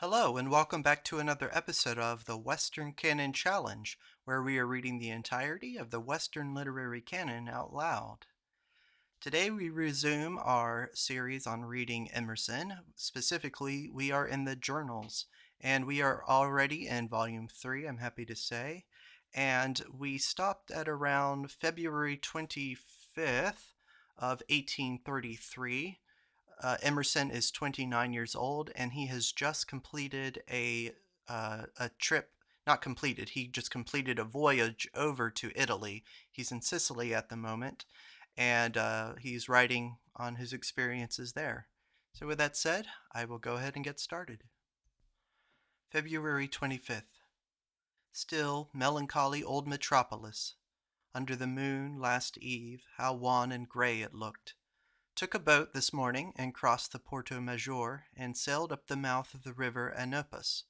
Hello, and welcome back to another episode of the Western Canon Challenge, where we are reading the entirety of the Western literary canon out loud. Today we resume our series on reading Emerson. Specifically, we are in the journals, and we are already in Volume 3, I'm happy to say. And we stopped at around February 25th of 1833. Emerson is 29 years old, and he has just completed a trip. Not completed. He just completed a voyage over to Italy. He's in Sicily at the moment, and he's writing on his experiences there. So, with that said, I will go ahead and get started. February 25th. Still, melancholy old metropolis. Under the moon last eve, how wan and gray it looked. Took a boat this morning and crossed the Porto Maggiore and sailed up the mouth of the river Anopus,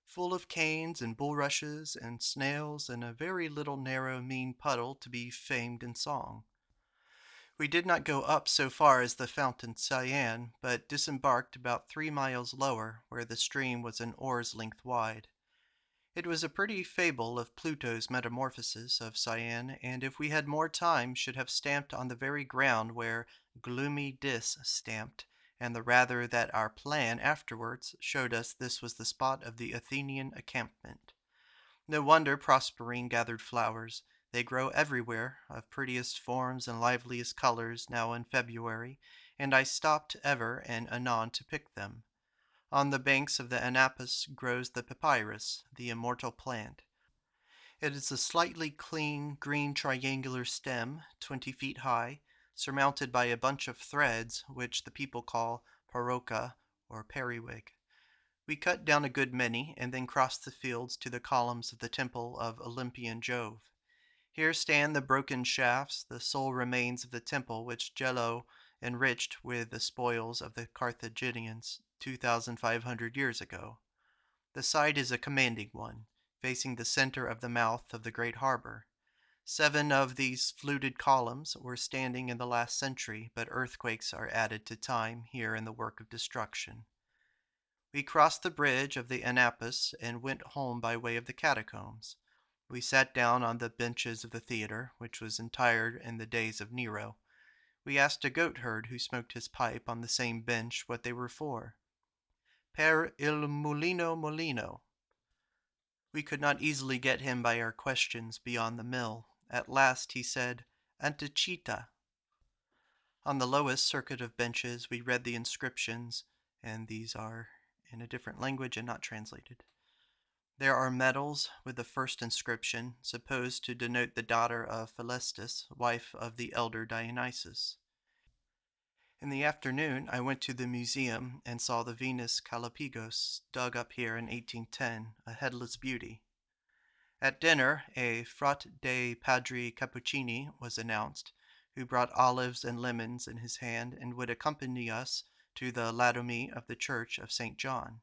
full of canes and bulrushes and snails and a very little narrow mean puddle to be famed in song. We did not go up so far as the fountain Cyane, but disembarked about 3 miles lower, where the stream was an oar's length wide. It was a pretty fable of Pluto's metamorphosis of Cyane, and if we had more time should have stamped on the very ground where gloomy Dis stamped, and the rather that our plan afterwards showed us this was the spot of the Athenian encampment. No wonder Proserpine gathered flowers. They grow everywhere, of prettiest forms and liveliest colors now in February, and I stopped ever and anon to pick them. On the banks of the Anapus grows the papyrus, the immortal plant. It is a slightly clean, green triangular stem, 20 feet high, surmounted by a bunch of threads, which the people call paroka, or periwig. We cut down a good many, and then crossed the fields to the columns of the temple of Olympian Jove. Here stand the broken shafts, the sole remains of the temple which Gelo enriched with the spoils of the Carthaginians 2,500 years ago. The site is a commanding one, facing the center of the mouth of the great harbor. 7 of these fluted columns were standing in the last century, but earthquakes are added to time here in the work of destruction. We crossed the bridge of the Anapus and went home by way of the catacombs. We sat down on the benches of the theater, which was entire in the days of Nero. We asked a goatherd who smoked his pipe on the same bench what they were for. Per il mulino molino. We could not easily get him by our questions beyond the mill. At last he said, Anticita. On the lowest circuit of benches we read the inscriptions, and these are in a different language and not translated. There are medals with the first inscription, supposed to denote the daughter of Phalestis, wife of the elder Dionysus. In the afternoon I went to the museum and saw the Venus Calapigos, dug up here in 1810, a headless beauty. At dinner a Frate de Padri Cappuccini was announced, who brought olives and lemons in his hand and would accompany us to the Ladomie of the Church of St. John.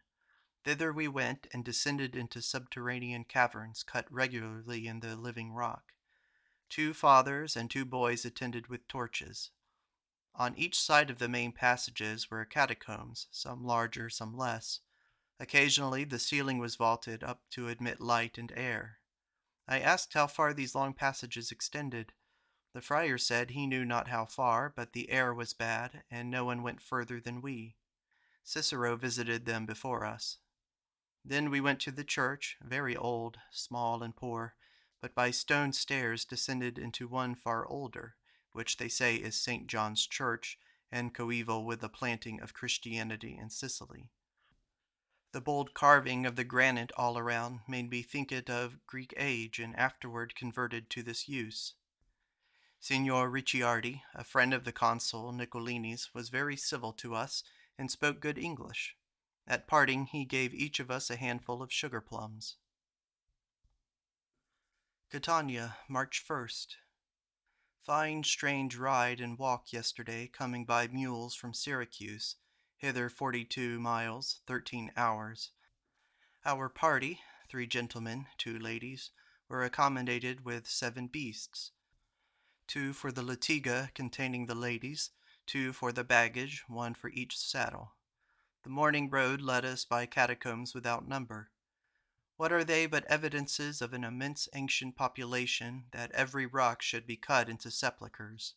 Thither we went and descended into subterranean caverns cut regularly in the living rock. 2 fathers and 2 boys attended with torches. On each side of the main passages were catacombs, some larger, some less. Occasionally the ceiling was vaulted up to admit light and air. I asked how far these long passages extended. The friar said he knew not how far, but the air was bad, and no one went further than we. Cicero visited them before us. Then we went to the church, very old, small and poor, but by stone stairs descended into one far older, which they say is St. John's Church, and coeval with the planting of Christianity in Sicily. The bold carving of the granite all around made me think it of Greek age, and afterward converted to this use. Signor Ricciardi, a friend of the consul Nicolini's, was very civil to us, and spoke good English. At parting he gave each of us a handful of sugar plums. Catania, March 1st. Fine strange ride and walk yesterday, coming by mules from Syracuse, hither 42 miles, 13 hours. Our party, 3 gentlemen, 2 ladies, were accommodated with 7 beasts. 2 for the latiga containing the ladies, 2 for the baggage, 1 for each saddle. The morning road led us by catacombs without number. What are they but evidences of an immense ancient population, that every rock should be cut into sepulchres?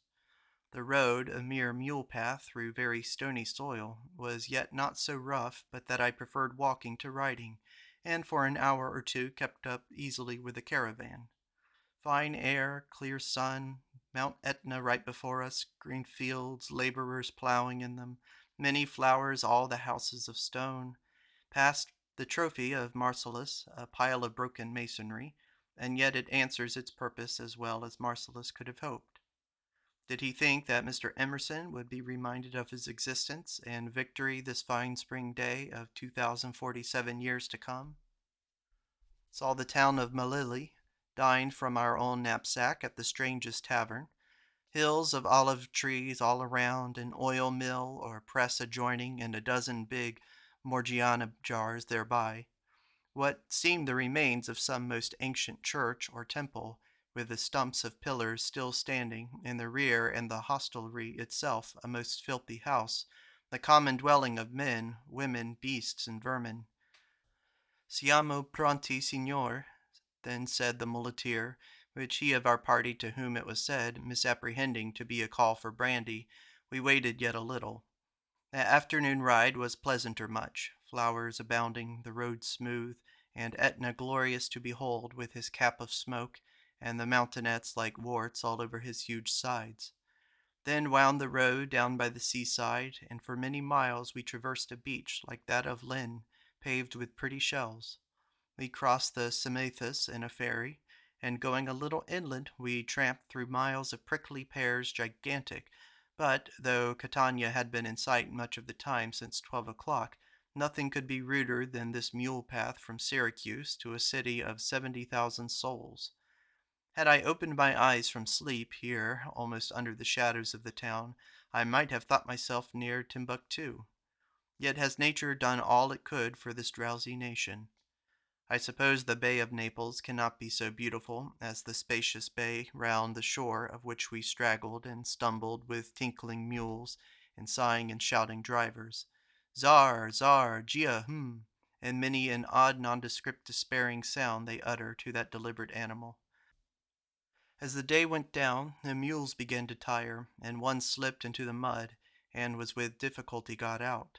The road, a mere mule path through very stony soil, was yet not so rough but that I preferred walking to riding, and for an hour or two kept up easily with the caravan. Fine air, clear sun, Mount Etna right before us, green fields, laborers plowing in them, many flowers, all the houses of stone. Past the trophy of Marcellus, a pile of broken masonry, and yet it answers its purpose as well as Marcellus could have hoped. Did he think that Mr. Emerson would be reminded of his existence and victory this fine spring day of 2047 years to come? Saw the town of Malili, dined from our own knapsack at the strangest tavern, hills of olive trees all around, an oil mill or press adjoining, and a dozen big Morgiana jars thereby. What seemed the remains of some most ancient church or temple, with the stumps of pillars still standing in the rear, and the hostelry itself a most filthy house, the common dwelling of men, women, beasts, and vermin. Siamo pronti, signor, then said the muleteer, which he of our party to whom it was said, misapprehending to be a call for brandy, we waited yet a little. The afternoon ride was pleasanter much, flowers abounding, the road smooth, and Etna glorious to behold with his cap of smoke, and the mountainets like warts all over his huge sides. Then wound the road down by the seaside, and for many miles we traversed a beach like that of Lynn, paved with pretty shells. We crossed the Symaethus in a ferry, and going a little inland, we tramped through miles of prickly pears gigantic, but though Catania had been in sight much of the time since 12 o'clock, nothing could be ruder than this mule path from Syracuse to a city of 70,000 souls. Had I opened my eyes from sleep here, almost under the shadows of the town, I might have thought myself near Timbuktu. Yet has nature done all it could for this drowsy nation. I suppose the Bay of Naples cannot be so beautiful as the spacious bay round the shore of which we straggled and stumbled with tinkling mules and sighing and shouting drivers. Czar, czar, gia, and many an odd nondescript despairing sound they utter to that deliberate animal. As the day went down, the mules began to tire, and one slipped into the mud, and was with difficulty got out.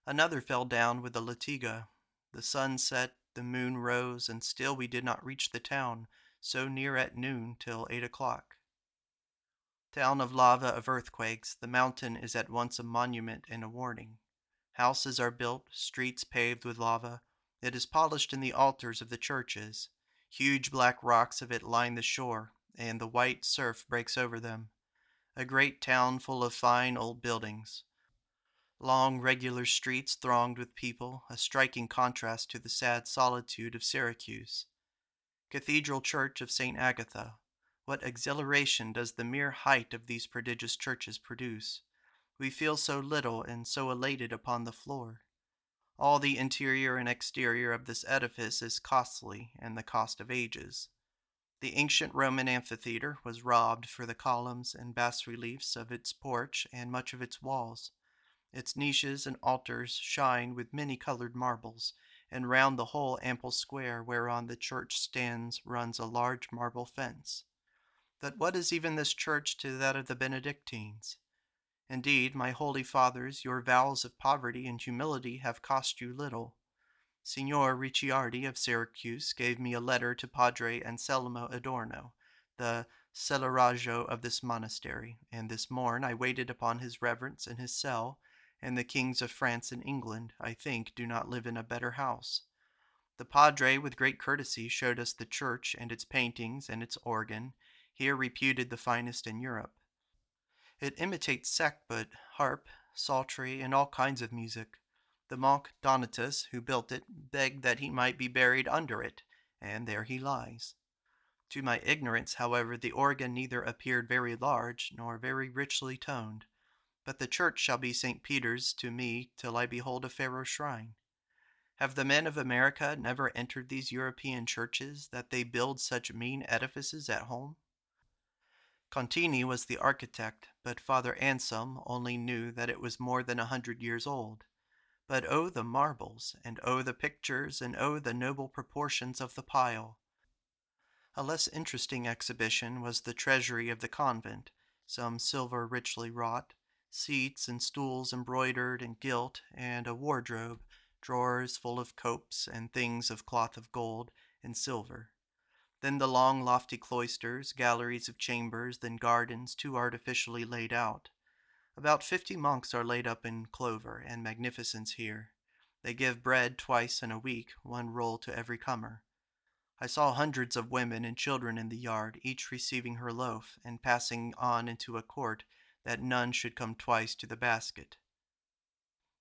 Another fell down with the latiga. The sun set, the moon rose, and still we did not reach the town, so near at noon till 8 o'clock. Town of lava of earthquakes, the mountain is at once a monument and a warning. Houses are built, streets paved with lava. It is polished in the altars of the churches. Huge black rocks of it line the shore, and the white surf breaks over them. A great town full of fine old buildings. Long regular streets thronged with people, a striking contrast to the sad solitude of Syracuse. Cathedral Church of St. Agatha. What exhilaration does the mere height of these prodigious churches produce! We feel so little and so elated upon the floor. All the interior and exterior of this edifice is costly, and the cost of ages. The ancient Roman amphitheater was robbed for the columns and bas-reliefs of its porch and much of its walls. Its niches and altars shine with many-colored marbles, and round the whole ample square whereon the church stands runs a large marble fence. But what is even this church to that of the Benedictines? Indeed, my holy fathers, your vows of poverty and humility have cost you little. Signor Ricciardi of Syracuse gave me a letter to Padre Anselmo Adorno, the celerajo of this monastery, and this morn I waited upon his reverence in his cell, and the kings of France and England, I think, do not live in a better house. The Padre with great courtesy showed us the church and its paintings and its organ, here reputed the finest in Europe. It imitates sackbut, harp, psaltery, and all kinds of music. The monk Donatus, who built it, begged that he might be buried under it, and there he lies. To my ignorance, however, the organ neither appeared very large nor very richly toned, but the church shall be St. Peter's to me till I behold a fairer shrine. Have the men of America never entered these European churches, that they build such mean edifices at home? Contini was the architect, but Father Anselm only knew that it was more than 100 years old. But oh the marbles, and oh the pictures, and oh the noble proportions of the pile! A less interesting exhibition was the treasury of the convent, some silver richly wrought, seats and stools embroidered and gilt, and a wardrobe, drawers full of copes and things of cloth of gold and silver. Then the long lofty cloisters, galleries of chambers, then gardens too artificially laid out. About 50 monks are laid up in clover and magnificence here. They give bread twice in a week, one roll to every comer. I saw hundreds of women and children in the yard, each receiving her loaf, and passing on into a court, that none should come twice to the basket.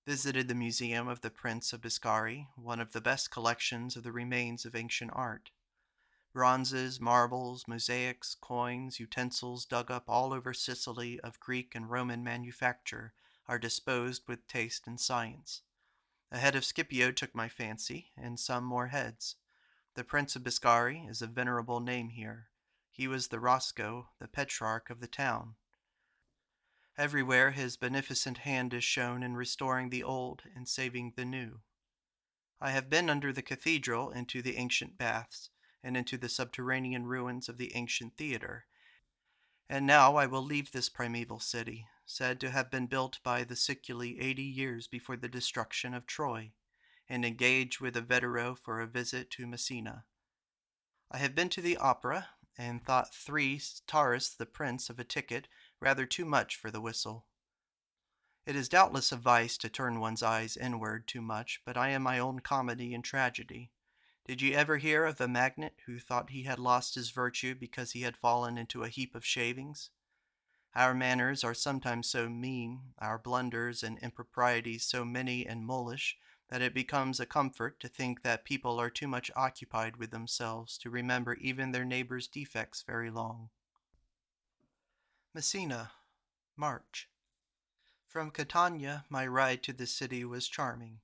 Visited the museum of the Prince of Biscari, one of the best collections of the remains of ancient art. Bronzes, marbles, mosaics, coins, utensils dug up all over Sicily of Greek and Roman manufacture are disposed with taste and science. A head of Scipio took my fancy, and some more heads. The Prince of Biscari is a venerable name here. He was the Roscoe, the Petrarch of the town. Everywhere his beneficent hand is shown in restoring the old and saving the new. I have been under the cathedral into the ancient baths, and into the subterranean ruins of the ancient theatre. And now I will leave this primeval city, said to have been built by the Siculi 80 years before the destruction of Troy, and engage with a vetero for a visit to Messina. I have been to the opera, and thought 3 tauris the prince of a ticket rather too much for the whistle. It is doubtless a vice to turn one's eyes inward too much, but I am my own comedy and tragedy. Did you ever hear of a magnate who thought he had lost his virtue because he had fallen into a heap of shavings? Our manners are sometimes so mean, our blunders and improprieties so many and mulish, that it becomes a comfort to think that people are too much occupied with themselves to remember even their neighbors' defects very long. Messina, March. From Catania, my ride to the city was charming.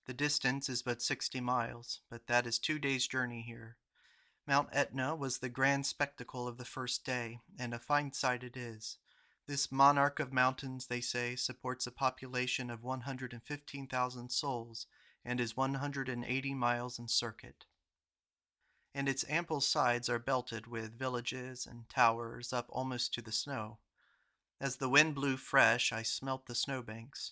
The distance is but 60 miles, but that is 2 days' journey here. Mount Etna was the grand spectacle of the first day, and a fine sight it is. This monarch of mountains, they say, supports a population of 115,000 souls, and is 180 miles in circuit. And its ample sides are belted with villages and towers up almost to the snow. As the wind blew fresh, I smelt the snowbanks.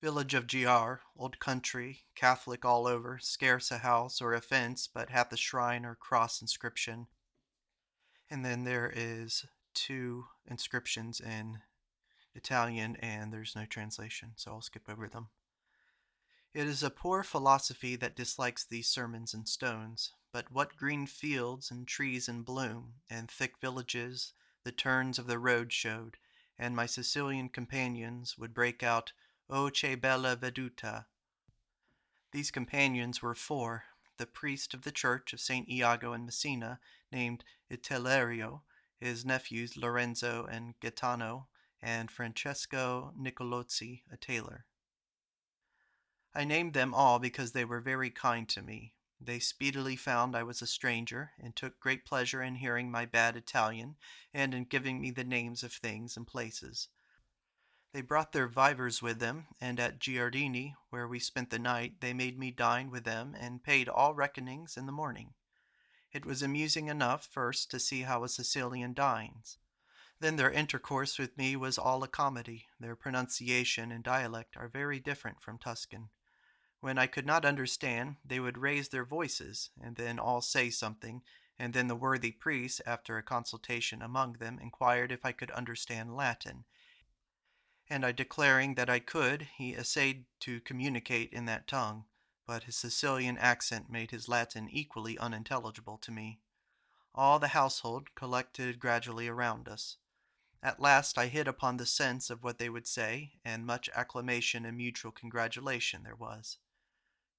Village of Giar, old country, Catholic all over, scarce a house or a fence but hath a shrine or cross inscription. And then there is 2 inscriptions in Italian, and there's no translation, so I'll skip over them. It is a poor philosophy that dislikes these sermons and stones, but what green fields and trees in bloom, and thick villages the turns of the road showed, and my Sicilian companions would break out, O che bella veduta. These companions were 4, the priest of the church of St. Iago in Messina, named Itilerio, his nephews Lorenzo and Gaetano, and Francesco Nicolozzi, a tailor. I named them all because they were very kind to me. They speedily found I was a stranger, and took great pleasure in hearing my bad Italian, and in giving me the names of things and places. They brought their vivers with them, and at Giardini, where we spent the night, they made me dine with them, and paid all reckonings in the morning. It was amusing enough, first, to see how a Sicilian dines. Then their intercourse with me was all a comedy. Their pronunciation and dialect are very different from Tuscan. When I could not understand, they would raise their voices, and then all say something, and then the worthy priest, after a consultation among them, inquired if I could understand Latin, and I declaring that I could, he essayed to communicate in that tongue, but his Sicilian accent made his Latin equally unintelligible to me. All the household collected gradually around us. At last I hit upon the sense of what they would say, and much acclamation and mutual congratulation there was.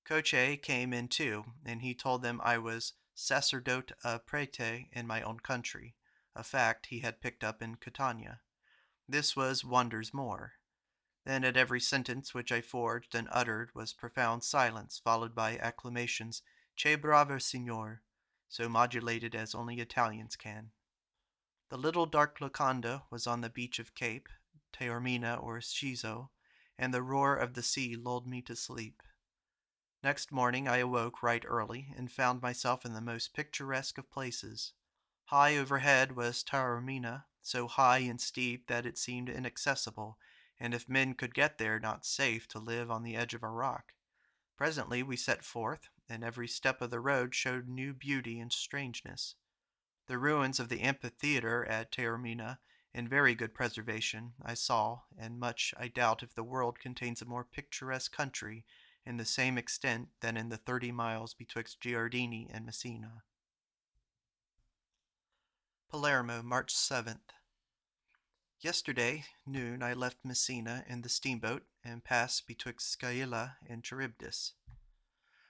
Coche came in too, and he told them I was sacerdote a prete in my own country, a fact he had picked up in Catania. This was wonders more. Then at every sentence which I forged and uttered was profound silence, followed by acclamations, Che bravo signor, so modulated as only Italians can. The little dark locanda was on the beach of Cape, Taormina or Schizo, and the roar of the sea lulled me to sleep. Next morning I awoke right early and found myself in the most picturesque of places. High overhead was Taormina, so high and steep that it seemed inaccessible, and if men could get there, not safe to live on the edge of a rock. Presently we set forth, and every step of the road showed new beauty and strangeness. The ruins of the amphitheatre at Taormina, in very good preservation, I saw, and much I doubt if the world contains a more picturesque country in the same extent than in the 30 miles betwixt Giardini and Messina. Palermo, March 7th. Yesterday noon I left Messina in the steamboat and passed betwixt Scailla and Charybdis,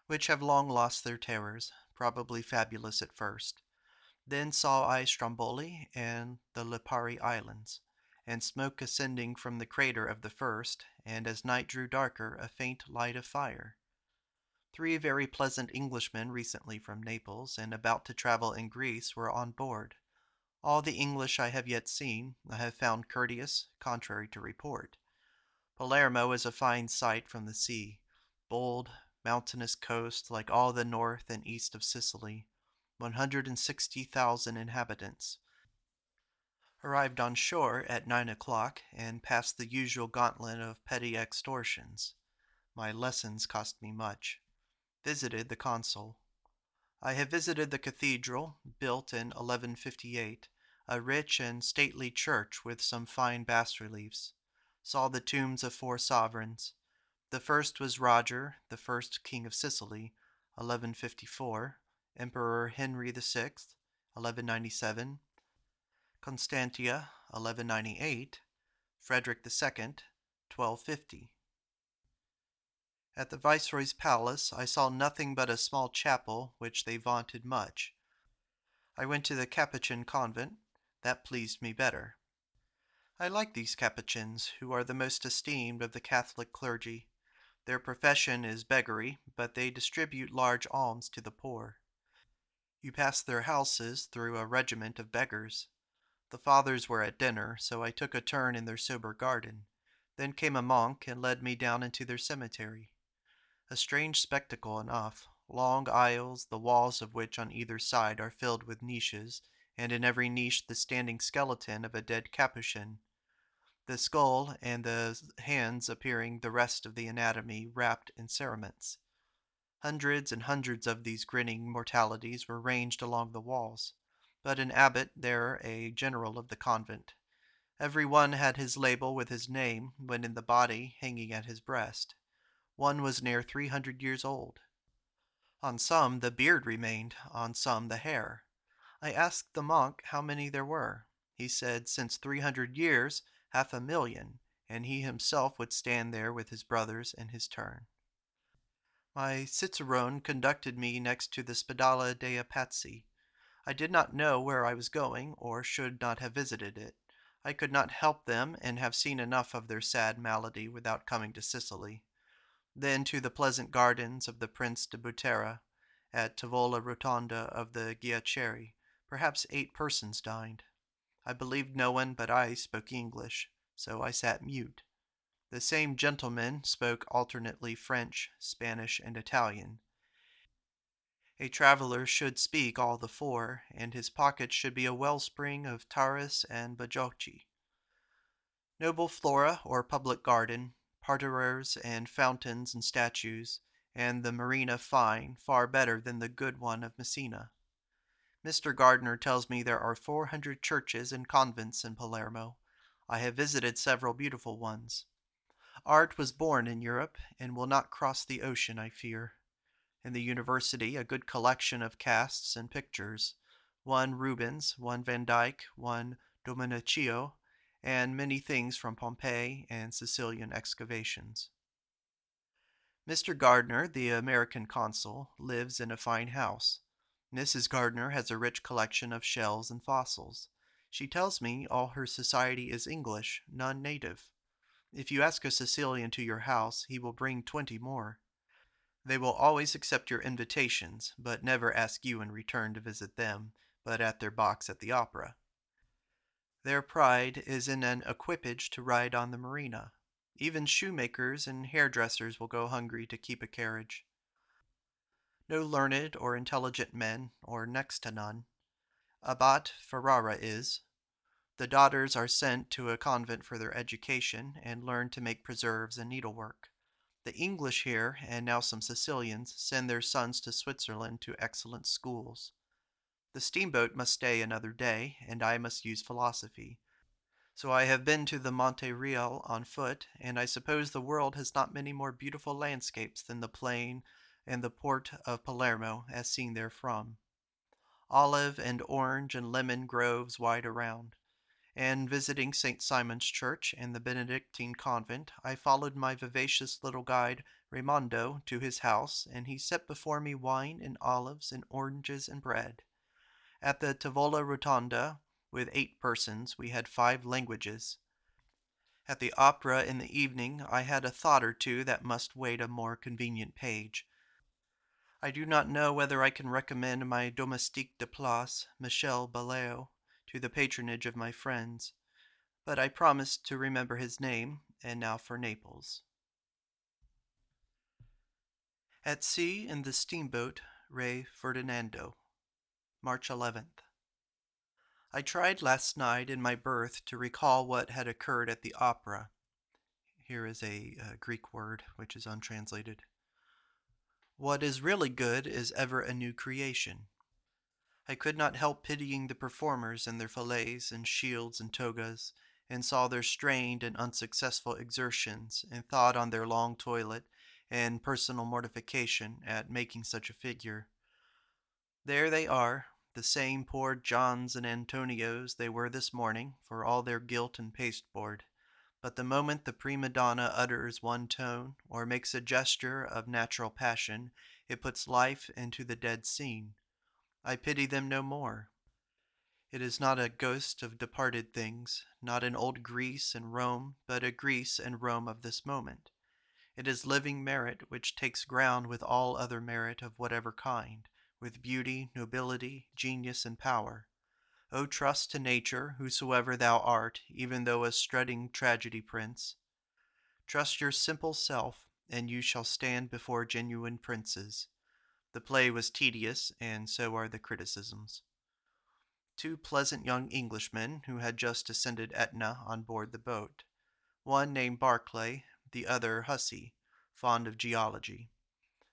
which have long lost their terrors, probably fabulous at first. Then saw I Stromboli and the Lipari Islands, and smoke ascending from the crater of the first, and as night drew darker, a faint light of fire. 3 very pleasant Englishmen recently from Naples, and about to travel in Greece, were on board. All the English I have yet seen, I have found courteous, contrary to report. Palermo is a fine sight from the sea, bold, mountainous coast like all the north and east of Sicily, 160,000 inhabitants. Arrived on shore at 9 o'clock, and passed the usual gauntlet of petty extortions. My lessons cost me much. Visited the consul. I have visited the cathedral, built in 1158, a rich and stately church with some fine bas-reliefs. Saw the tombs of 4 sovereigns. The first was Roger, the first king of Sicily, 1154, Emperor Henry VI, 1197, Constantia, 1198, Frederick II, 1250. At the Viceroy's palace I saw nothing but a small chapel which they vaunted much. I went to the Capuchin convent. That pleased me better. I like these Capuchins, who are the most esteemed of the Catholic clergy. Their profession is beggary, but they distribute large alms to the poor. You pass their houses through a regiment of beggars. The fathers were at dinner, so I took a turn in their sober garden. Then came a monk and led me down into their cemetery. A strange spectacle enough, long aisles, the walls of which on either side are filled with niches, and in every niche the standing skeleton of a dead Capuchin, the skull and the hands appearing the rest of the anatomy wrapped in cerements. Hundreds and hundreds of these grinning mortalities were ranged along the walls, but an abbot there a general of the convent. Every one had his label with his name when in the body hanging at his breast. One was near 300 years old. On some the beard remained, on some the hair. I asked the monk how many there were. He said, since 300 years, 500,000, and he himself would stand there with his brothers in his turn. My cicerone conducted me next to the Spedala dei Pazzi. I did not know where I was going, or should not have visited it. I could not help them, and have seen enough of their sad malady without coming to Sicily. Then to the pleasant gardens of the Prince de Butera, at Tavola Rotonda of the Ghiaccieri. Perhaps 8 persons dined. I believed no one but I spoke English, so I sat mute. The same gentlemen spoke alternately French, Spanish, and Italian. A traveler should speak all the 4, and his pocket should be a wellspring of Taurus and Bajocchi. Noble flora or public garden, parterres and fountains and statues, and the marina fine, far better than the good one of Messina. Mr. Gardner tells me there are 400 churches and convents in Palermo. I have visited several beautiful ones. Art was born in Europe, and will not cross the ocean, I fear. In the university, a good collection of casts and pictures, one Rubens, one Van Dyck, one Domenichio, and many things from Pompeii and Sicilian excavations. Mr. Gardner, the American consul, lives in a fine house. Mrs. Gardner has a rich collection of shells and fossils. She tells me all her society is English, none native. If you ask a Sicilian to your house, he will bring 20 more. They will always accept your invitations, but never ask you in return to visit them, but at their box at the opera. Their pride is in an equipage to ride on the marina. Even shoemakers and hairdressers will go hungry to keep a carriage. No learned or intelligent men, or next to none. Abbat Ferrara is. The daughters are sent to a convent for their education, and learn to make preserves and needlework. The English here, and now some Sicilians, send their sons to Switzerland to excellent schools. The steamboat must stay another day, and I must use philosophy. So I have been to the Monte Real on foot, and I suppose the world has not many more beautiful landscapes than the plain and the port of Palermo as seen therefrom. Olive and orange and lemon groves wide around. And visiting St. Simon's Church and the Benedictine convent, I followed my vivacious little guide Raimondo to his house, and he set before me wine and olives and oranges and bread. At the Tavola Rotonda, with 8 persons, we had 5 languages. At the opera in the evening, I had a thought or two that must wait a more convenient page. I do not know whether I can recommend my domestique de place, Michel Baleo, to the patronage of my friends, but I promised to remember his name, and now for Naples. At sea in the steamboat Re Ferdinando, March 11th. I tried last night in my berth to recall what had occurred at the opera. Here is a Greek word which is untranslated. What is really good is ever a new creation. I could not help pitying the performers in their fillets and shields and togas, and saw their strained and unsuccessful exertions, and thought on their long toilet and personal mortification at making such a figure. There they are, the same poor Johns and Antonios they were this morning, for all their gilt and pasteboard. But the moment the prima donna utters one tone, or makes a gesture of natural passion, it puts life into the dead scene. I pity them no more. It is not a ghost of departed things, not an old Greece and Rome, but a Greece and Rome of this moment. It is living merit which takes ground with all other merit of whatever kind, with beauty, nobility, genius, and power. O trust to nature, whosoever thou art, even though a strutting tragedy prince. Trust your simple self, and you shall stand before genuine princes. The play was tedious, and so are the criticisms. 2 pleasant young Englishmen who had just ascended Etna on board the boat. One named Barclay, the other Hussey, fond of geology.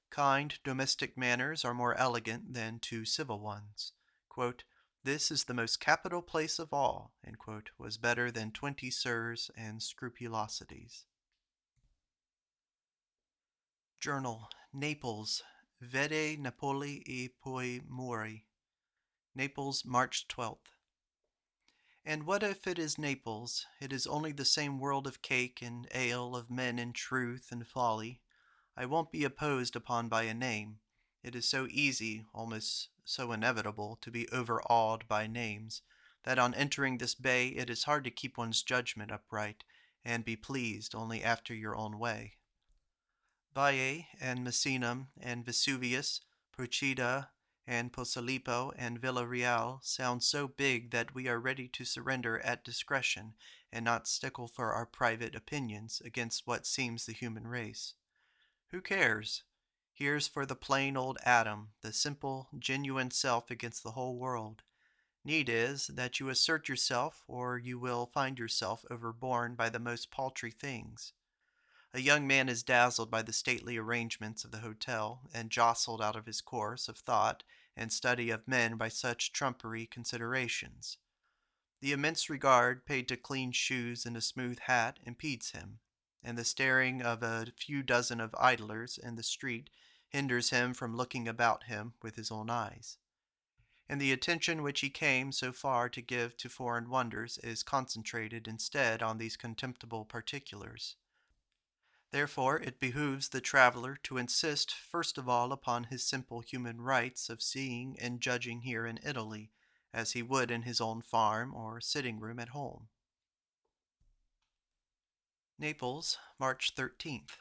Kind, domestic manners are more elegant than 2 civil ones. Quote, "This is the most capital place of all," was better than 20 sirs and scrupulosities. Journal, Naples, Vede Napoli e poi muori. Naples, March 12th. And what if it is Naples? It is only the same world of cake and ale, of men and truth and folly. I won't be opposed upon by a name. It is so easy, almost so inevitable, to be overawed by names, that on entering this bay it is hard to keep one's judgment upright, and be pleased only after your own way. Baiae and Messinum and Vesuvius, Procida and Posillipo and Villarreal sound so big that we are ready to surrender at discretion, and not stickle for our private opinions against what seems the human race. Who cares? Here's for the plain old atom, the simple, genuine self against the whole world. Need is that you assert yourself, or you will find yourself overborne by the most paltry things. A young man is dazzled by the stately arrangements of the hotel, and jostled out of his course of thought and study of men by such trumpery considerations. The immense regard paid to clean shoes and a smooth hat impedes him, and the staring of a few dozen of idlers in the street hinders him from looking about him with his own eyes. And the attention which he came so far to give to foreign wonders is concentrated instead on these contemptible particulars. Therefore it behooves the traveler to insist first of all upon his simple human rights of seeing and judging here in Italy, as he would in his own farm or sitting room at home. Naples, March 13th.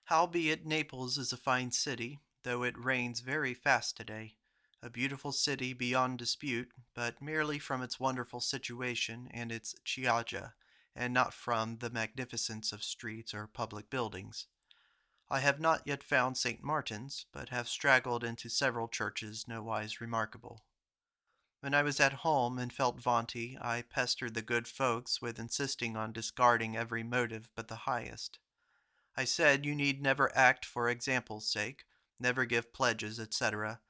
Howbeit Naples is a fine city, though it rains very fast today. A beautiful city beyond dispute, but merely from its wonderful situation and its Chioggia, and not from the magnificence of streets or public buildings. I have not yet found St. Martin's, but have straggled into several churches nowise remarkable. When I was at home and felt vaunty, I pestered the good folks with insisting on discarding every motive but the highest. I said you need never act for example's sake, never give pledges, etc.,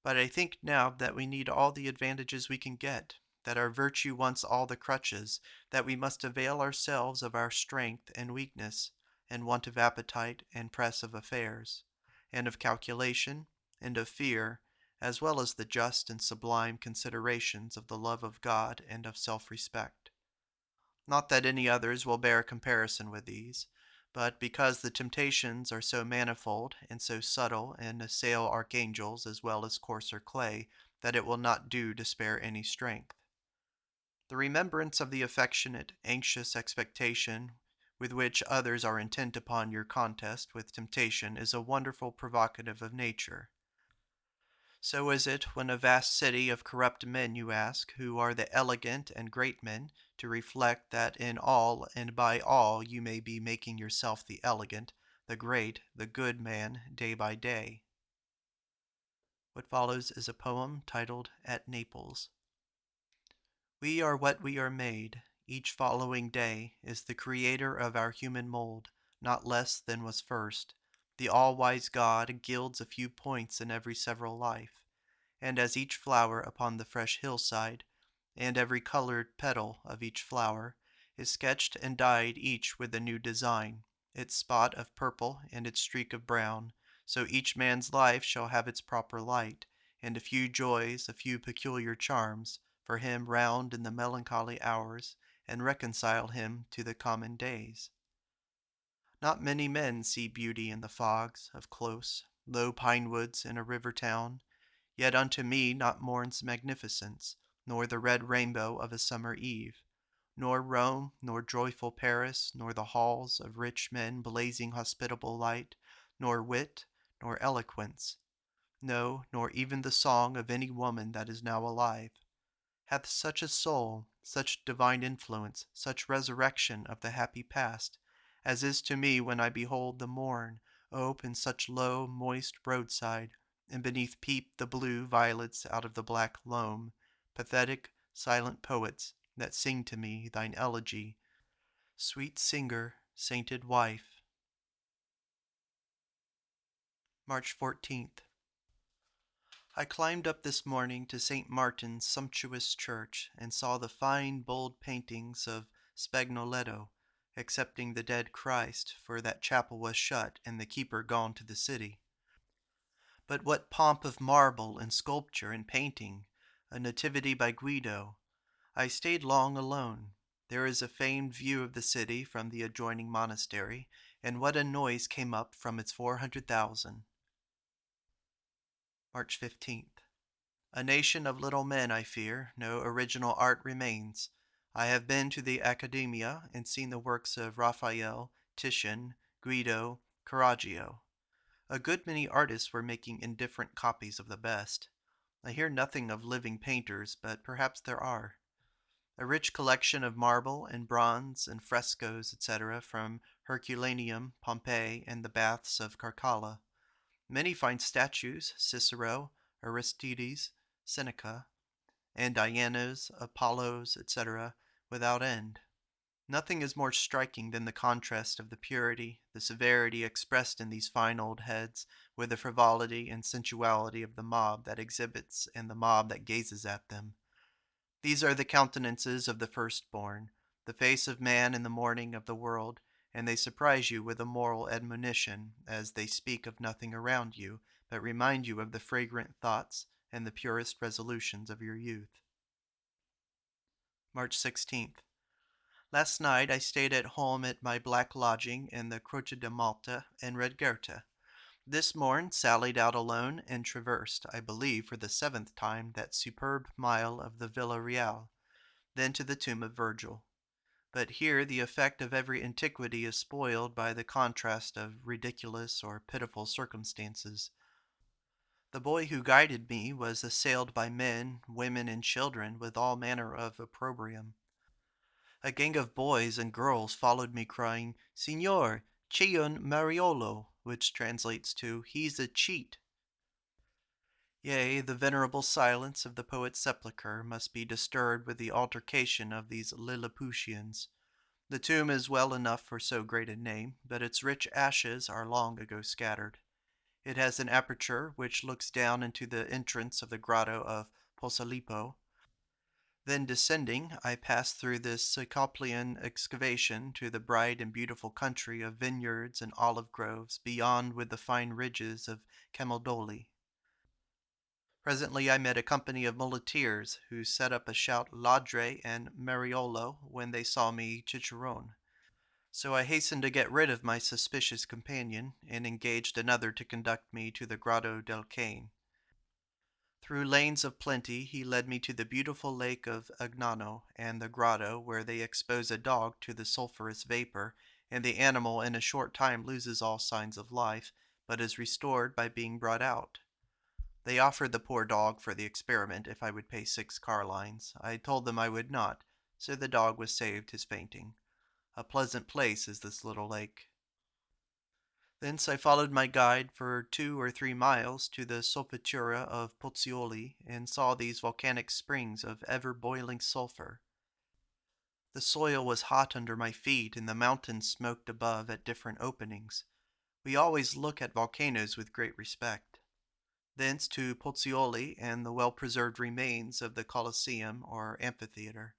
but I think now that we need all the advantages we can get, that our virtue wants all the crutches, that we must avail ourselves of our strength and weakness, and want of appetite and press of affairs, and of calculation, and of fear, as well as the just and sublime considerations of the love of God and of self-respect. Not that any others will bear comparison with these, but because the temptations are so manifold and so subtle and assail archangels as well as coarser clay, that it will not do to spare any strength. The remembrance of the affectionate, anxious expectation with which others are intent upon your contest with temptation is a wonderful provocative of nature. So is it when a vast city of corrupt men you ask, who are the elegant and great men, to reflect that in all and by all you may be making yourself the elegant, the great, the good man day by day. What follows is a poem titled At Naples. We are what we are made. Each following day is the creator of our human mold, not less than was first. The all-wise God gilds a few points in every several life, and as each flower upon the fresh hillside, and every colored petal of each flower, is sketched and dyed each with a new design, its spot of purple and its streak of brown, so each man's life shall have its proper light, and a few joys, a few peculiar charms, for him round in the melancholy hours, and reconcile him to the common days. Not many men see beauty in the fogs of close, low pine woods in a river town, yet unto me not morn's magnificence, nor the red rainbow of a summer eve, nor Rome, nor joyful Paris, nor the halls of rich men blazing hospitable light, nor wit, nor eloquence, no, nor even the song of any woman that is now alive, hath such a soul, such divine influence, such resurrection of the happy past, as is to me when I behold the morn ope in such low, moist roadside, and beneath peep the blue violets out of the black loam, pathetic, silent poets that sing to me thine elegy, sweet singer, sainted wife. March 14th. I climbed up this morning to St. Martin's sumptuous church, and saw the fine, bold paintings of Spagnoletto, excepting the dead Christ, for that chapel was shut, and the keeper gone to the city. But what pomp of marble and sculpture and painting! A Nativity by Guido. I stayed long alone. There is a famed view of the city from the adjoining monastery, and what a noise came up from its 400,000. March 15th. A nation of little men, I fear. No original art remains. I have been to the Accademia and seen the works of Raphael, Titian, Guido, Correggio. A good many artists were making indifferent copies of the best. I hear nothing of living painters, but perhaps there are. A rich collection of marble and bronze and frescoes, etc., from Herculaneum, Pompeii, and the baths of Carcalla. Many fine statues, Cicero, Aristides, Seneca, and Dianas, Apollos, etc., without end. Nothing is more striking than the contrast of the purity, the severity expressed in these fine old heads, with the frivolity and sensuality of the mob that exhibits and the mob that gazes at them. These are the countenances of the firstborn, the face of man in the morning of the world, and they surprise you with a moral admonition, as they speak of nothing around you, but remind you of the fragrant thoughts and the purest resolutions of your youth. March 16th. Last night I stayed at home at my black lodging in the Croce di Malta and read Goethe. This morn sallied out alone and traversed, I believe, for the 7th time that superb mile of the Villa Reale, then to the tomb of Virgil. But here the effect of every antiquity is spoiled by the contrast of ridiculous or pitiful circumstances. The boy who guided me was assailed by men, women, and children with all manner of opprobrium. A gang of boys and girls followed me crying, Signor, c'è un Mariolo, which translates to, He's a cheat. Yea, the venerable silence of the poet's sepulchre must be disturbed with the altercation of these Lilliputians. The tomb is well enough for so great a name, but its rich ashes are long ago scattered. It has an aperture which looks down into the entrance of the grotto of Posalipo. Then descending, I passed through this Cyclopean excavation to the bright and beautiful country of vineyards and olive groves beyond with the fine ridges of Camaldoli. Presently I met a company of muleteers who set up a shout Ladre and Mariolo when they saw me Cicerone. So I hastened to get rid of my suspicious companion and engaged another to conduct me to the Grotto del Cane. Through lanes of plenty he led me to the beautiful lake of Agnano and the grotto where they expose a dog to the sulphurous vapor, and the animal in a short time loses all signs of life, but is restored by being brought out. They offered the poor dog for the experiment if I would pay 6 carlines. I told them I would not, so the dog was saved his fainting. A pleasant place is this little lake. Thence I followed my guide for 2 or 3 miles to the Solfatura of Pozzuoli, and saw these volcanic springs of ever-boiling sulphur. The soil was hot under my feet, and the mountains smoked above at different openings. We always look at volcanoes with great respect. Thence to Pozzuoli and the well-preserved remains of the Colosseum or amphitheater.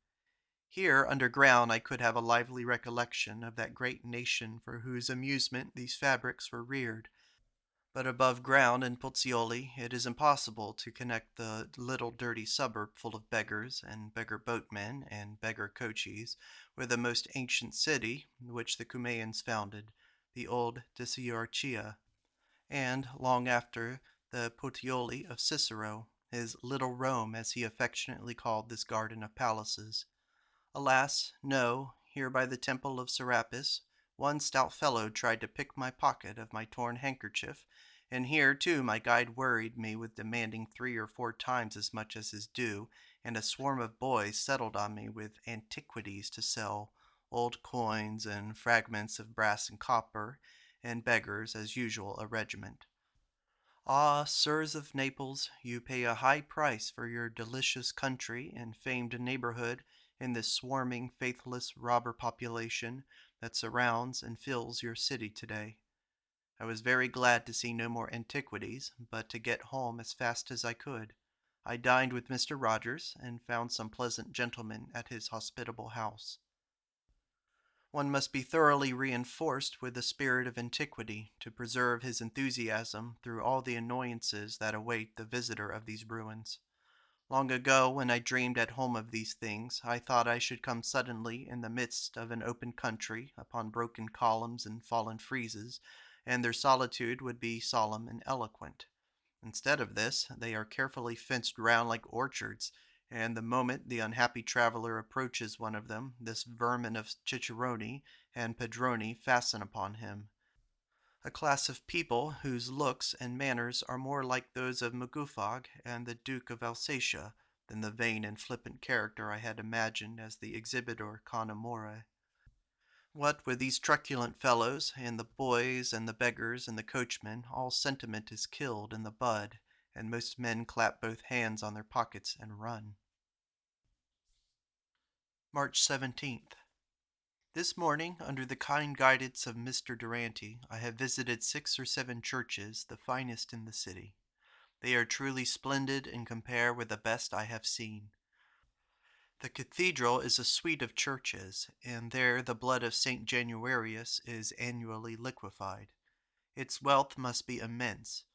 Here, underground, I could have a lively recollection of that great nation for whose amusement these fabrics were reared. But above ground in Pozzuoli it is impossible to connect the little dirty suburb full of beggars and beggar boatmen and beggar coachees with the most ancient city which the Cumaeans founded, the old Diciarchia, and, long after, the Puteoli of Cicero, his little Rome as he affectionately called this garden of palaces. Alas, no, here by the temple of Serapis, one stout fellow tried to pick my pocket of my torn handkerchief, and here, too, my guide worried me with demanding 3 or 4 times as much as his due, and a swarm of boys settled on me with antiquities to sell, old coins and fragments of brass and copper, and beggars, as usual, a regiment. Ah, sirs of Naples, you pay a high price for your delicious country and famed neighborhood in this swarming, faithless robber population that surrounds and fills your city today. I was very glad to see no more antiquities, but to get home as fast as I could. I dined with Mr. Rogers, and found some pleasant gentlemen at his hospitable house. One must be thoroughly reinforced with the spirit of antiquity to preserve his enthusiasm through all the annoyances that await the visitor of these ruins. Long ago, when I dreamed at home of these things, I thought I should come suddenly in the midst of an open country, upon broken columns and fallen friezes, and their solitude would be solemn and eloquent. Instead of this, they are carefully fenced round like orchards, and the moment the unhappy traveler approaches one of them, this vermin of Ciceroni and Pedroni fasten upon him. A class of people whose looks and manners are more like those of Magufog and the Duke of Alsatia than the vain and flippant character I had imagined as the exhibitor con amore. What with these truculent fellows, and the boys, and the beggars, and the coachmen, all sentiment is killed in the bud, and most men clap both hands on their pockets and run. March 17th. This morning, under the kind guidance of Mr. Durante, I have visited 6 or 7 churches, the finest in the city. They are truly splendid and compare with the best I have seen. The cathedral is a suite of churches, and there the blood of St. Januarius is annually liquefied. Its wealth must be immense.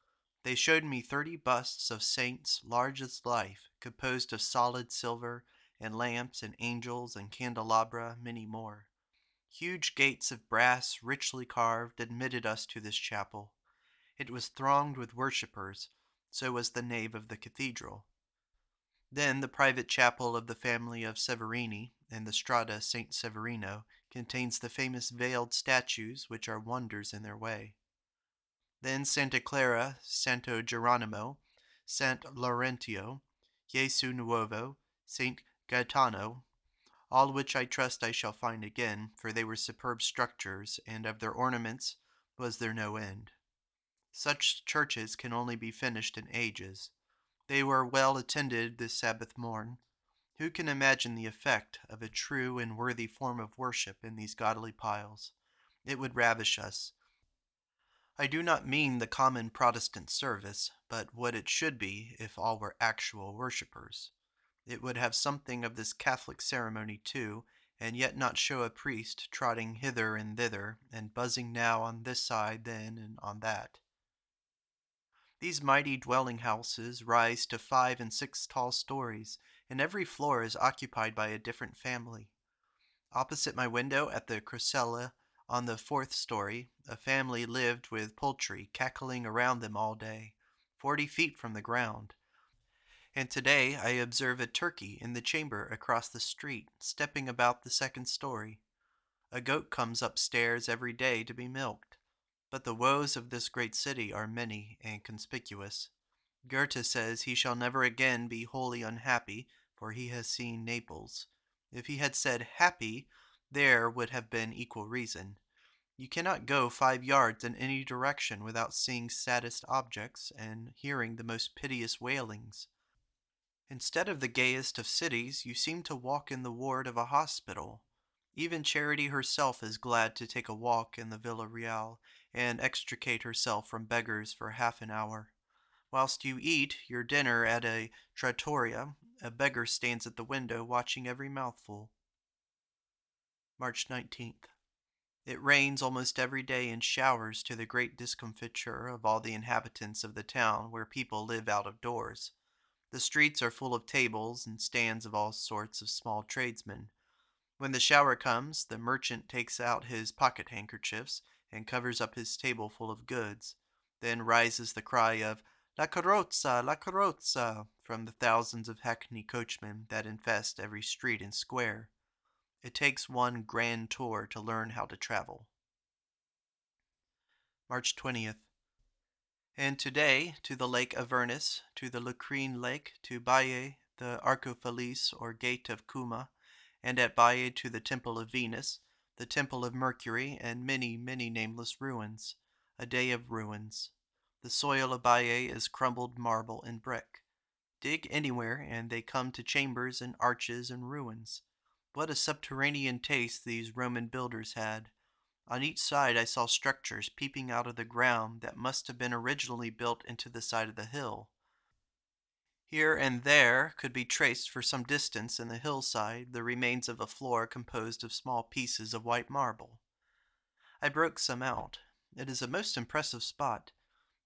They showed me 30 busts of saints large as life, composed of solid silver, and lamps and angels and candelabra, many more. Huge gates of brass, richly carved, admitted us to this chapel. It was thronged with worshippers, so was the nave of the cathedral. Then the private chapel of the family of Severini, in the Strada St. Severino, contains the famous veiled statues which are wonders in their way. Then Santa Clara, Santo Geronimo, Sant Laurentio, Jesu Nuovo, St. Gaetano, all which I trust I shall find again, for they were superb structures, and of their ornaments was there no end. Such churches can only be finished in ages. They were well attended this Sabbath morn. Who can imagine the effect of a true and worthy form of worship in these godly piles? It would ravish us. I do not mean the common Protestant service, but what it should be if all were actual worshippers. It would have something of this Catholic ceremony too, and yet not show a priest trotting hither and thither, and buzzing now on this side, then and on that. These mighty dwelling houses rise to 5 and 6 tall stories, and every floor is occupied by a different family. Opposite my window at the Crocella, on the 4th story, a family lived with poultry cackling around them all day, 40 feet from the ground. And today I observe a turkey in the chamber across the street, stepping about the 2nd story. A goat comes upstairs every day to be milked. But the woes of this great city are many and conspicuous. Goethe says he shall never again be wholly unhappy, for he has seen Naples. If he had said happy, there would have been equal reason. You cannot go 5 yards in any direction without seeing saddest objects and hearing the most piteous wailings. Instead of the gayest of cities, you seem to walk in the ward of a hospital. Even Charity herself is glad to take a walk in the Villa Real and extricate herself from beggars for half an hour. Whilst you eat your dinner at a trattoria, a beggar stands at the window watching every mouthful. March 19th. It rains almost every day in showers, to the great discomfiture of all the inhabitants of the town where people live out of doors. The streets are full of tables and stands of all sorts of small tradesmen. When the shower comes, the merchant takes out his pocket handkerchiefs and covers up his table full of goods. Then rises the cry of "La carrozza, la carrozza" from the thousands of hackney coachmen that infest every street and square. It takes one grand tour to learn how to travel. March 20th. And today, to the Lake Avernus, to the Lucrine Lake, to Baiae, the Arcophalis or Gate of Cuma, and at Baiae to the Temple of Venus, the Temple of Mercury, and many, many nameless ruins. A day of ruins. The soil of Baiae is crumbled marble and brick. Dig anywhere, and they come to chambers and arches and ruins. What a subterranean taste these Roman builders had! On each side I saw structures peeping out of the ground that must have been originally built into the side of the hill. Here and there could be traced for some distance in the hillside the remains of a floor composed of small pieces of white marble. I broke some out. It is a most impressive spot.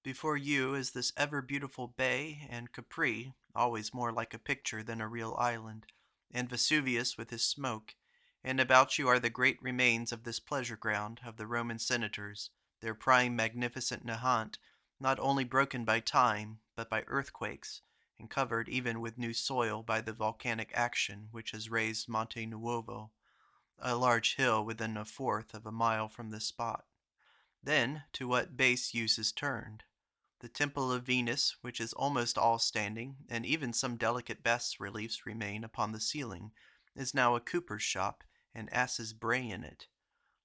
Before you is this ever beautiful bay, and Capri, always more like a picture than a real island, and Vesuvius with his smoke, and about you are the great remains of this pleasure ground of the Roman senators, their prime magnificent Nahant, not only broken by time, but by earthquakes, and covered even with new soil by the volcanic action which has raised Monte Nuovo, a large hill within 1/4 of a mile from this spot. Then, to what base use is turned? The Temple of Venus, which is almost all standing, and even some delicate bas reliefs remain upon the ceiling, is now a cooper's shop, and asses bray in it.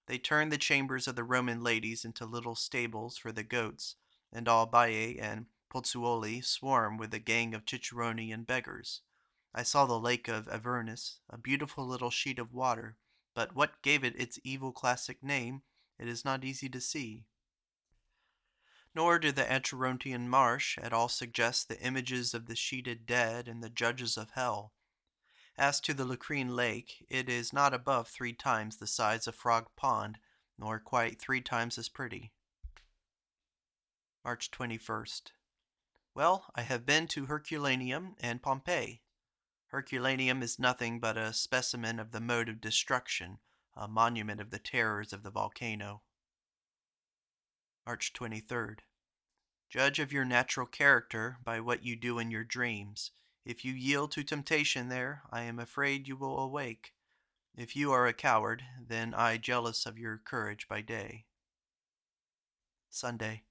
They turn the chambers of the Roman ladies into little stables for the goats, and all Baiae and Pozzuoli swarm with a gang of ciceroni and beggars. I saw the lake of Avernus, a beautiful little sheet of water, but what gave it its evil classic name, it is not easy to see. Nor do the Anterontian marsh at all suggest the images of the sheeted dead and the judges of hell. As to the Lucrine Lake, it is not above 3 times the size of Frog Pond, nor quite 3 times as pretty. March 21st. Well, I have been to Herculaneum and Pompeii. Herculaneum is nothing but a specimen of the mode of destruction, a monument of the terrors of the volcano. March 23rd. Judge of your natural character by what you do in your dreams. If you yield to temptation there, I am afraid you will awake. If you are a coward, then I jealous of your courage by day. Sunday.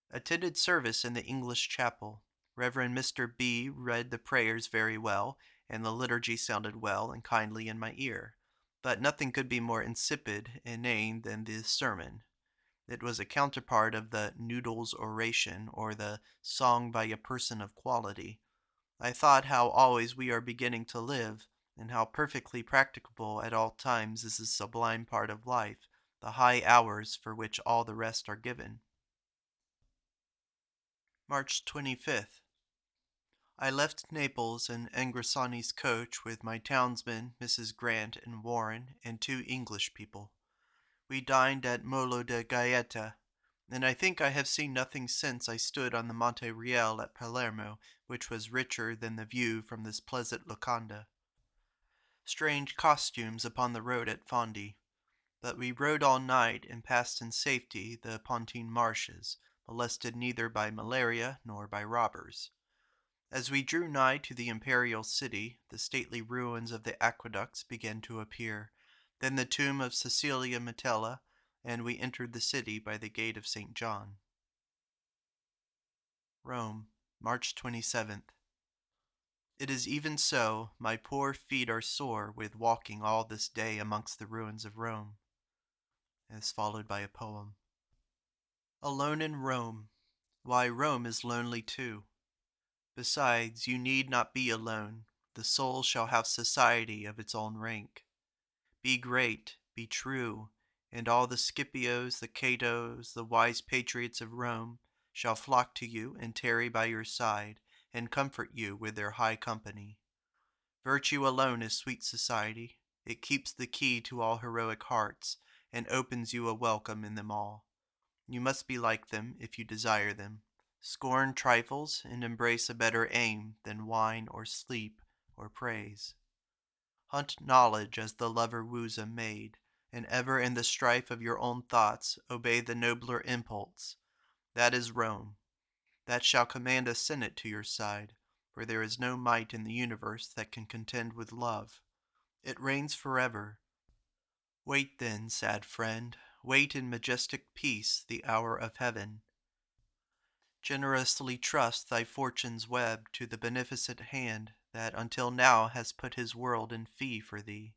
Attended service in the English chapel. Reverend Mr. B. read the prayers very well, and the liturgy sounded well and kindly in my ear, but nothing could be more insipid, inane than the sermon. It was a counterpart of the noodles oration or the song by a person of quality. I thought how always we are beginning to live, and how perfectly practicable at all times is the sublime part of life, the high hours for which all the rest are given. March 25th. I left Naples in Engrosani's coach with my townsmen, Mrs. Grant and Warren, and two English people. We dined at Molo de Gaeta, and I think I have seen nothing since I stood on the Monte Reale at Palermo, which was richer than the view from this pleasant locanda. Strange costumes upon the road at Fondi, but we rode all night and passed in safety the Pontine marshes, molested neither by malaria nor by robbers. As we drew nigh to the imperial city, the stately ruins of the aqueducts began to appear, then the tomb of Cecilia Metella, and we entered the city by the gate of St. John. Rome, March 27th. It is even so, my poor feet are sore with walking all this day amongst the ruins of Rome. As followed by a poem. Alone in Rome. Why, Rome is lonely too. Besides, you need not be alone. The soul shall have society of its own rank. Be great, be true, and all the Scipios, the Catos, the wise patriots of Rome shall flock to you and tarry by your side, and comfort you with their high company. Virtue alone is sweet society. It keeps the key to all heroic hearts, and opens you a welcome in them all. You must be like them if you desire them. Scorn trifles and embrace a better aim than wine or sleep or praise. Hunt knowledge as the lover woos a maid, and ever in the strife of your own thoughts obey the nobler impulse. That is Rome. That shall command a senate to your side, for there is no might in the universe that can contend with love. It reigns forever. Wait then, sad friend, wait in majestic peace the hour of heaven. Generously trust thy fortune's web to the beneficent hand that until now has put his world in fee for thee.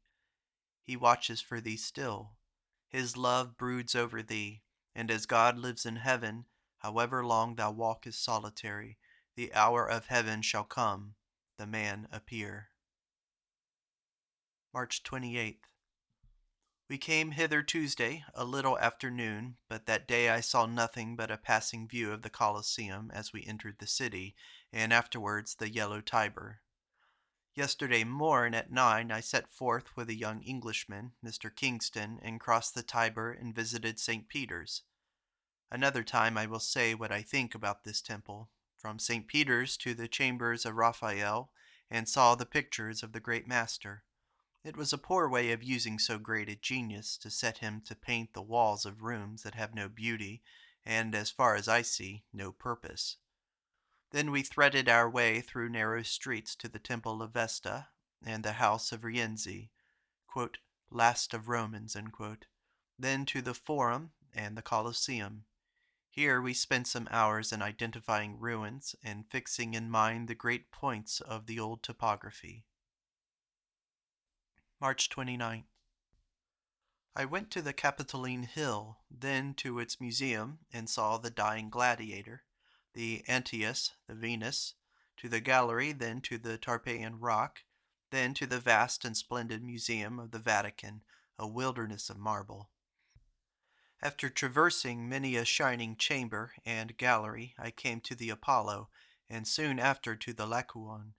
He watches for thee still. His love broods over thee, and as God lives in heaven, however long thou walkest solitary, the hour of heaven shall come, the man appear. March 28th. We came hither Tuesday, a little after noon, but that day I saw nothing but a passing view of the Colosseum as we entered the city, and afterwards the yellow Tiber. Yesterday morn at 9 I set forth with a young Englishman, Mr. Kingston, and crossed the Tiber and visited St. Peter's. Another time I will say what I think about this temple. From St. Peter's to the chambers of Raphael, and saw the pictures of the great master. It was a poor way of using so great a genius to set him to paint the walls of rooms that have no beauty, and, as far as I see, no purpose. Then we threaded our way through narrow streets to the temple of Vesta and the house of Rienzi, quote, last of Romans, then to the Forum and the Colosseum. Here we spent some hours in identifying ruins and fixing in mind the great points of the old topography. March 29th. I went to the Capitoline Hill, then to its museum, and saw the Dying Gladiator, the Antaeus, the Venus, to the gallery, then to the Tarpeian Rock, then to the vast and splendid museum of the Vatican, a wilderness of marble. After traversing many a shining chamber and gallery, I came to the Apollo, and soon after to the Laocoon.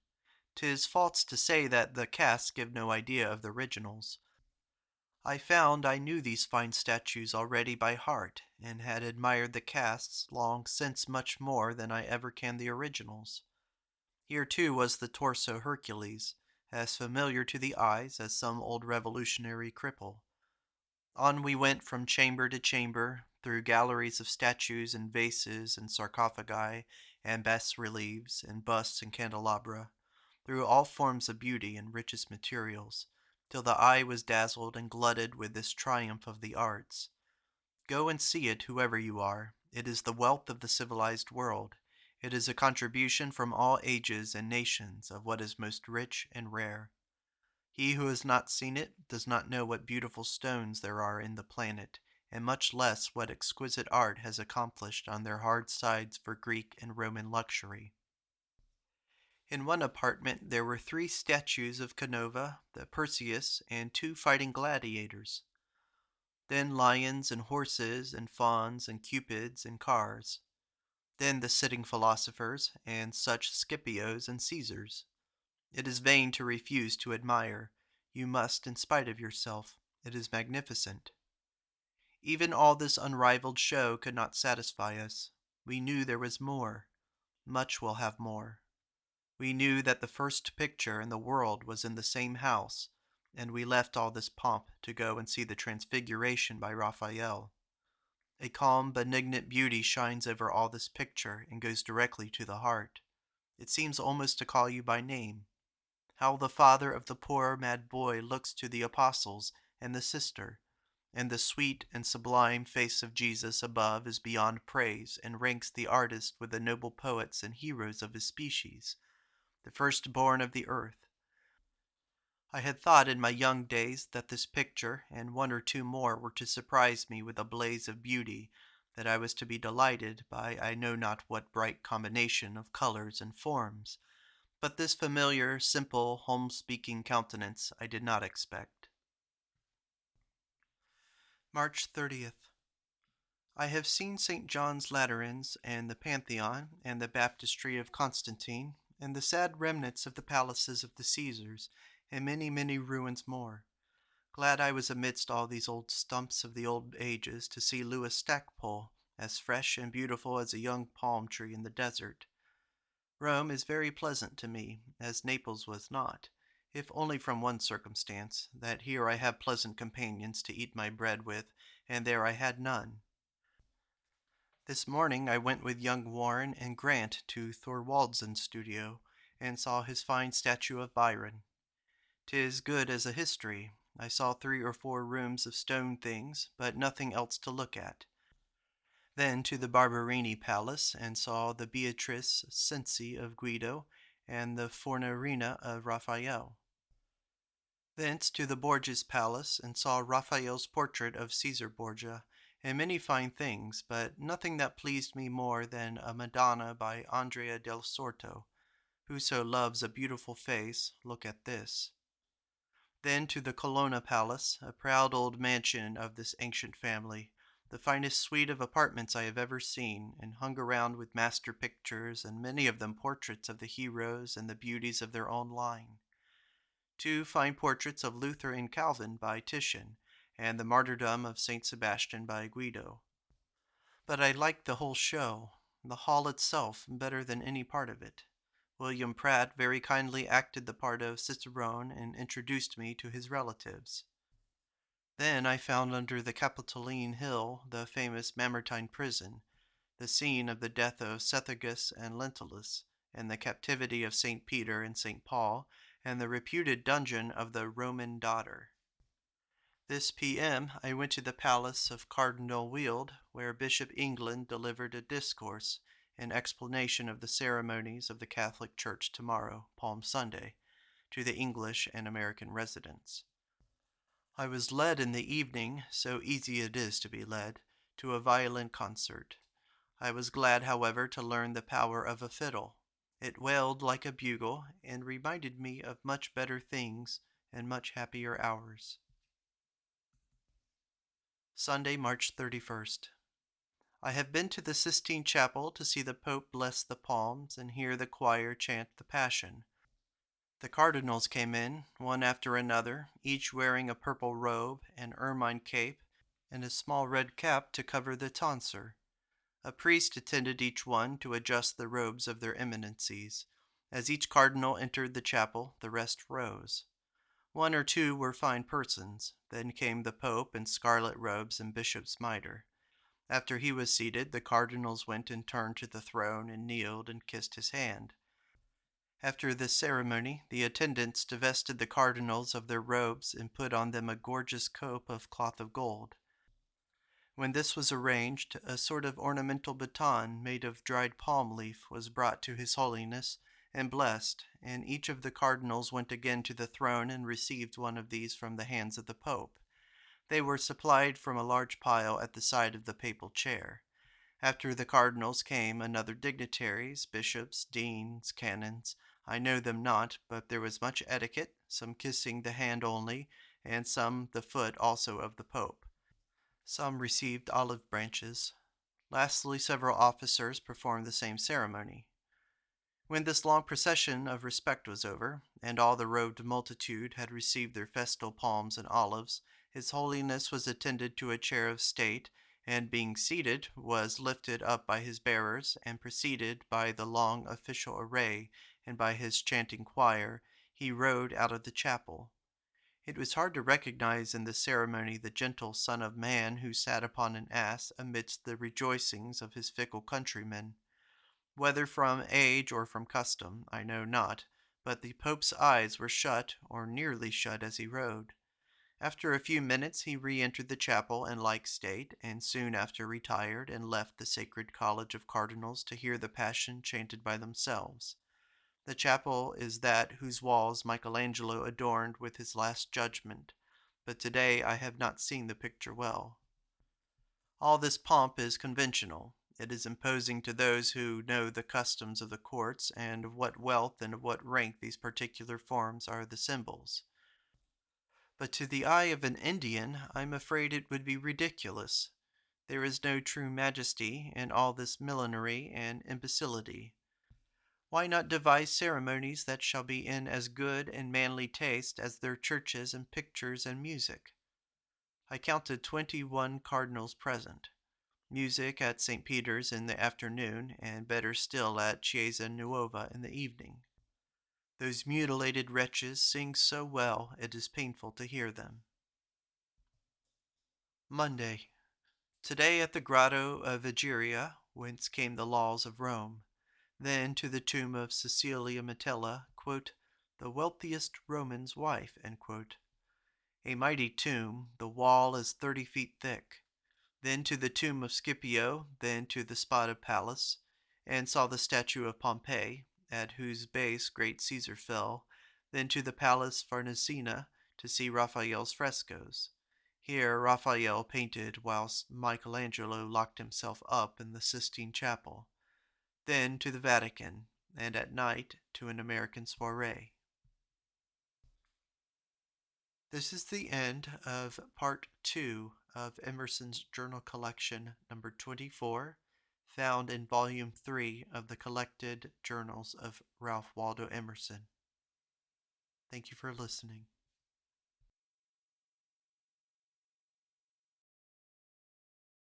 'Tis false to say that the casts give no idea of the originals. I found I knew these fine statues already by heart, and had admired the casts long since much more than I ever can the originals. Here too was the torso Hercules, as familiar to the eyes as some old revolutionary cripple. On we went from chamber to chamber, through galleries of statues and vases and sarcophagi and bas-reliefs and busts and candelabra, through all forms of beauty and richest materials, till the eye was dazzled and glutted with this triumph of the arts. Go and see it, whoever you are. It is the wealth of the civilized world, It is a contribution from all ages and nations of what is most rich and rare. He who has not seen it does not know what beautiful stones there are in the planet, and much less what exquisite art has accomplished on their hard sides for Greek and Roman luxury. In one apartment there were 3 statues of Canova, the Perseus, and 2 fighting gladiators. Then lions and horses and fawns and cupids and cars. Then the sitting philosophers, and such Scipios and Caesars. It is vain to refuse to admire. You must in spite of yourself. It is magnificent. Even all this unrivaled show could not satisfy us. We knew there was more. Much will have more. We knew that the first picture in the world was in the same house, and we left all this pomp to go and see the Transfiguration by Raphael. A calm, benignant beauty shines over all this picture and goes directly to the heart. It seems almost to call you by name. How the father of the poor mad boy looks to the apostles and the sister, and the sweet and sublime face of Jesus above is beyond praise, and ranks the artist with the noble poets and heroes of his species, the firstborn of the earth. I had thought in my young days that this picture and 1 or 2 more were to surprise me with a blaze of beauty, that I was to be delighted by I know not what bright combination of colors and forms, but this familiar, simple, home-speaking countenance I did not expect. March 30th. I have seen St. John's Laterans, and the Pantheon, and the Baptistry of Constantine, and the sad remnants of the palaces of the Caesars, and many, many ruins more. Glad I was amidst all these old stumps of the old ages to see Louis Stackpole, as fresh and beautiful as a young palm tree in the desert. Rome is very pleasant to me, as Naples was not, if only from one circumstance, that here I have pleasant companions to eat my bread with, and there I had none. This morning I went with young Warren and Grant to Thorwaldsen's studio, and saw his fine statue of Byron. 'Tis good as a history. I saw 3 or 4 rooms of stone things, but nothing else to look at. Then to the Barberini Palace, and saw the Beatrice Cenci of Guido, and the Fornarina of Raphael. Thence to the Borgias Palace, and saw Raphael's portrait of Caesar Borgia, and many fine things, but nothing that pleased me more than a Madonna by Andrea del Sorto. Whoso loves a beautiful face, look at this. Then to the Colonna Palace, a proud old mansion of this ancient family, the finest suite of apartments I have ever seen, and hung around with master pictures, and many of them portraits of the heroes and the beauties of their own line. 2 fine portraits of Luther and Calvin by Titian, and the Martyrdom of Saint Sebastian by Guido. But I liked the whole show, the hall itself, better than any part of it. William Pratt very kindly acted the part of Cicerone and introduced me to his relatives. Then I found under the Capitoline Hill the famous Mamertine prison, the scene of the death of Cethegus and Lentulus, and the captivity of St. Peter and St. Paul, and the reputed dungeon of the Roman daughter. This p.m. I went to the palace of Cardinal Weald, where Bishop England delivered a discourse in explanation of the ceremonies of the Catholic Church tomorrow, Palm Sunday, to the English and American residents. I was led in the evening, so easy it is to be led, to a violin concert. I was glad, however, to learn the power of a fiddle. It wailed like a bugle, and reminded me of much better things and much happier hours. Sunday, March 31st. I have been to the Sistine Chapel to see the Pope bless the palms and hear the choir chant the Passion. The cardinals came in, one after another, each wearing a purple robe, an ermine cape, and a small red cap to cover the tonsure. A priest attended each one to adjust the robes of their eminencies. As each cardinal entered the chapel, the rest rose. 1 or 2 were fine persons. Then came the Pope in scarlet robes and bishop's mitre. After he was seated, the cardinals went in turn to the throne and kneeled and kissed his hand. After this ceremony, the attendants divested the cardinals of their robes and put on them a gorgeous cope of cloth of gold. When this was arranged, a sort of ornamental baton made of dried palm leaf was brought to His Holiness and blessed, and each of the cardinals went again to the throne and received one of these from the hands of the Pope. They were supplied from a large pile at the side of the papal chair. After the cardinals came another dignitaries, bishops, deans, canons. I know them not, but there was much etiquette, some kissing the hand only, and some the foot also of the Pope. Some received olive branches. Lastly, several officers performed the same ceremony. When this long procession of respect was over, and all the robed multitude had received their festal palms and olives, His Holiness was attended to a chair of state, and being seated, was lifted up by his bearers, and preceded by the long official array, and by his chanting choir, he rode out of the chapel. It was hard to recognize in this ceremony the gentle Son of Man who sat upon an ass amidst the rejoicings of his fickle countrymen. Whether from age or from custom, I know not, but the Pope's eyes were shut, or nearly shut, as he rode. After a few minutes he re-entered the chapel in like state, and soon after retired and left the sacred college of cardinals to hear the Passion chanted by themselves. The chapel is that whose walls Michelangelo adorned with his Last Judgment, but today I have not seen the picture well. All this pomp is conventional. It is imposing to those who know the customs of the courts and of what wealth and of what rank these particular forms are the symbols. But to the eye of an Indian, I am afraid it would be ridiculous. There is no true majesty in all this millinery and imbecility. Why not devise ceremonies that shall be in as good and manly taste as their churches and pictures and music? I counted 21 cardinals present. Music at St. Peter's in the afternoon, and better still at Chiesa Nuova in the evening. Those mutilated wretches sing so well it is painful to hear them. Monday. Today at the grotto of Egeria, whence came the laws of Rome. Then to the tomb of Cecilia Metella, quote, the wealthiest Roman's wife, a mighty tomb, the wall is 30 feet thick. Then to the tomb of Scipio, then to the spotted palace, and saw the statue of Pompey, at whose base great Caesar fell, then to the palace Farnesina, to see Raphael's frescoes. Here Raphael painted whilst Michelangelo locked himself up in the Sistine Chapel. Then to the Vatican, and at night to an American soiree. This is the end of Part 2 of Emerson's journal collection number 24, found in Volume 3 of the collected journals of Ralph Waldo Emerson. Thank you for listening.